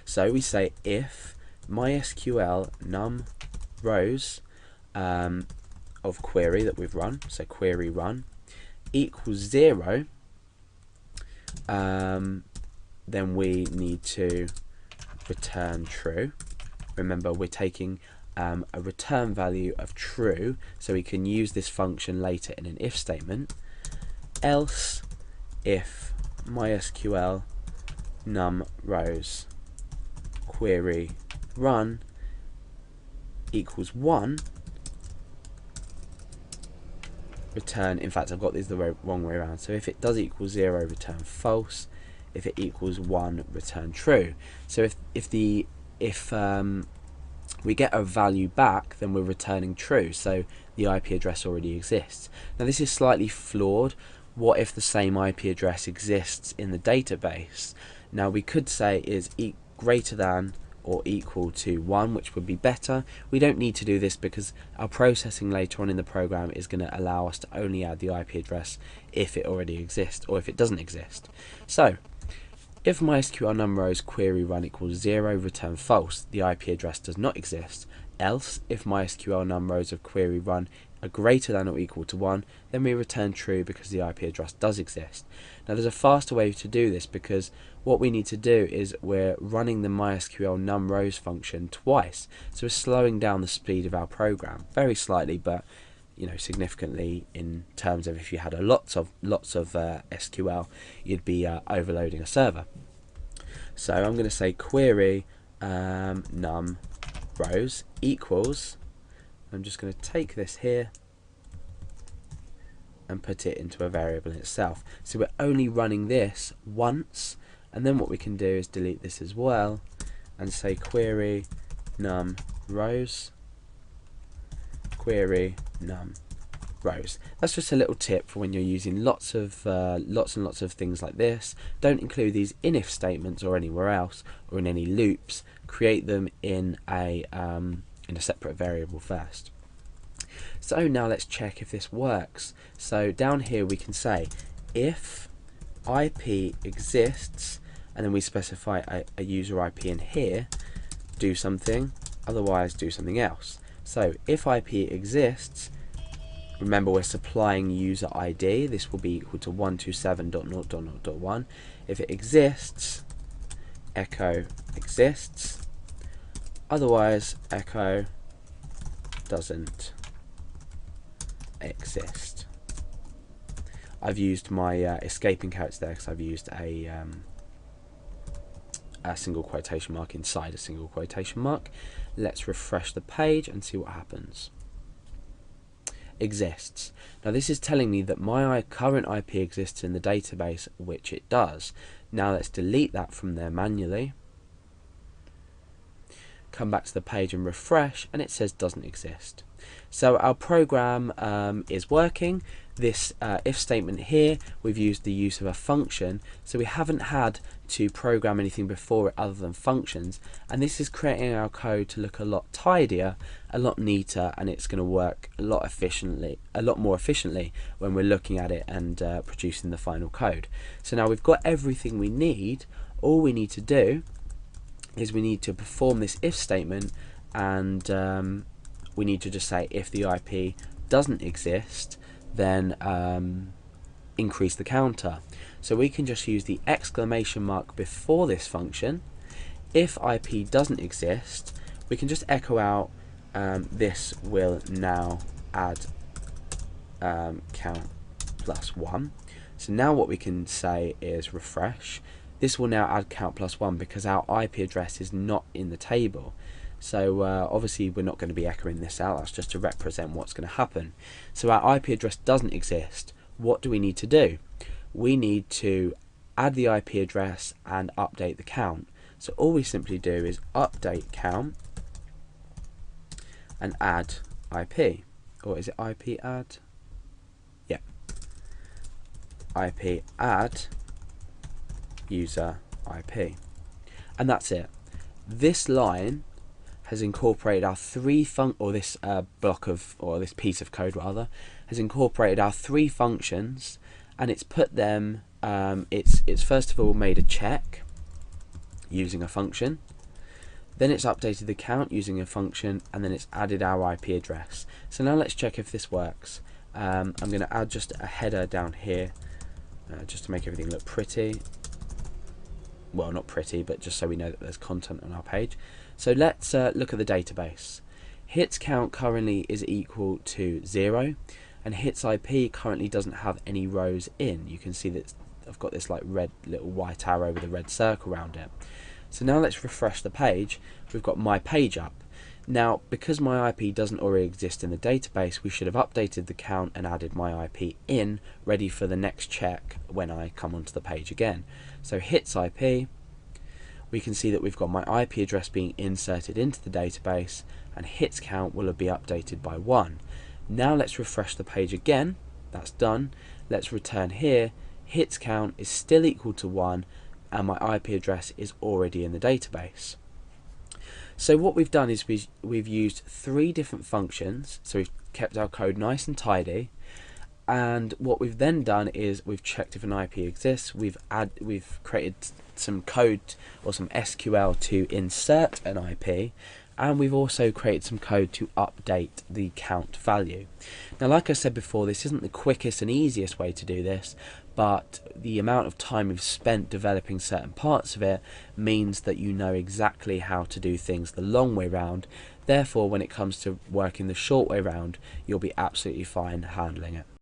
So we say if MySQL num rows of query that we've run, so query run, equals 0, then we need to return true. Remember, we're taking a return value of true, so we can use this function later in an if statement. Else, if MySQL num rows query run equals 1, return, in fact I've got this the wrong way around, so if it does equal 0, return false. If it equals 1, return true. So if we get a value back, then we're returning true, so the IP address already exists. Now this is slightly flawed. What if the same IP address exists in the database? Now we could say is greater than or equal to 1, which would be better. We don't need to do this because our processing later on in the program is going to allow us to only add the IP address if it already exists or if it doesn't exist. So if MySQL num rows query run equals 0, return false, the IP address does not exist. Else, if MySQL num rows of query run are greater than or equal to 1, then we return true because the IP address does exist. Now there's a faster way to do this, because what we need to do is we're running the MySQL num rows function twice, so we're slowing down the speed of our program very slightly, but significantly in terms of if you had lots of SQL, you'd be overloading a server. So I'm going to say query num rows equals, I'm just going to take this here and put it into a variable in itself. So we're only running this once, and then what we can do is delete this as well and say query num rows query num rows. That's just a little tip for when you're using lots and lots of things like this. Don't include these in if statements or anywhere else or in any loops. Create them in a separate variable first. So now let's check if this works. So down here we can say if IP exists, and then we specify a user IP in here, do something, otherwise do something else. So if IP exists, remember we're supplying user ID, this will be equal to 127.0.0.1. If it exists, echo exists, otherwise echo doesn't exist. I've used my escaping character there because I've used a single quotation mark inside a single quotation mark. Let's refresh the page and see what happens. Exists. Now this is telling me that my current IP exists in the database, which it does. Now let's delete that from there manually. Come back to the page and refresh, and it says doesn't exist. So our program is working. This if statement here, we've used the use of a function, so we haven't had to program anything before it other than functions, and this is creating our code to look a lot tidier, a lot neater, and it's going to work a lot more efficiently when we're looking at it and producing the final code. So now we've got everything we need. All we need to do is we need to perform this if statement, and we need to just say if the IP doesn't exist, then increase the counter. So we can just use the exclamation mark before this function. If IP doesn't exist, we can just echo out this will now add count plus 1. So now what we can say is refresh. This will now add count plus 1 because our IP address is not in the table. So obviously we're not going to be echoing this out, that's just to represent what's going to happen. So our IP address doesn't exist. What do we need to do? We need to add the IP address and update the count. So all we simply do is update count and add IP. Or is it IP add? Yeah. IP add user IP. And that's it. This line has incorporated our this piece of code rather has incorporated our 3 functions, and it's put them it's first of all made a check using a function, Then it's updated the count using a function, and then it's added our IP address. So now let's check if this works. I'm going to add just a header down here, just to make everything look pretty. Well, not pretty, but just so we know that there's content on our page. So let's look at the database. Hits count currently is equal to 0, and hits IP currently doesn't have any rows in. You can see that I've got this like red little white arrow with a red circle around it. So now let's refresh the page. We've got my page up. Now, because my IP doesn't already exist in the database, we should have updated the count and added my IP in, ready for the next check when I come onto the page again. So hits IP, we can see that we've got my IP address being inserted into the database, and hits count will be updated by 1. Now let's refresh the page again. That's done. Let's return here. Hits count is still equal to 1, and my IP address is already in the database. So what we've done is we've used 3 different functions. So we've kept our code nice and tidy, and what we've then done is we've checked if an IP exists. We've created some code or some SQL to insert an IP, and we've also created some code to update the count value. Now, like I said before, this isn't the quickest and easiest way to do this, but the amount of time we've spent developing certain parts of it means that you know exactly how to do things the long way round. Therefore, when it comes to working the short way round, you'll be absolutely fine handling it.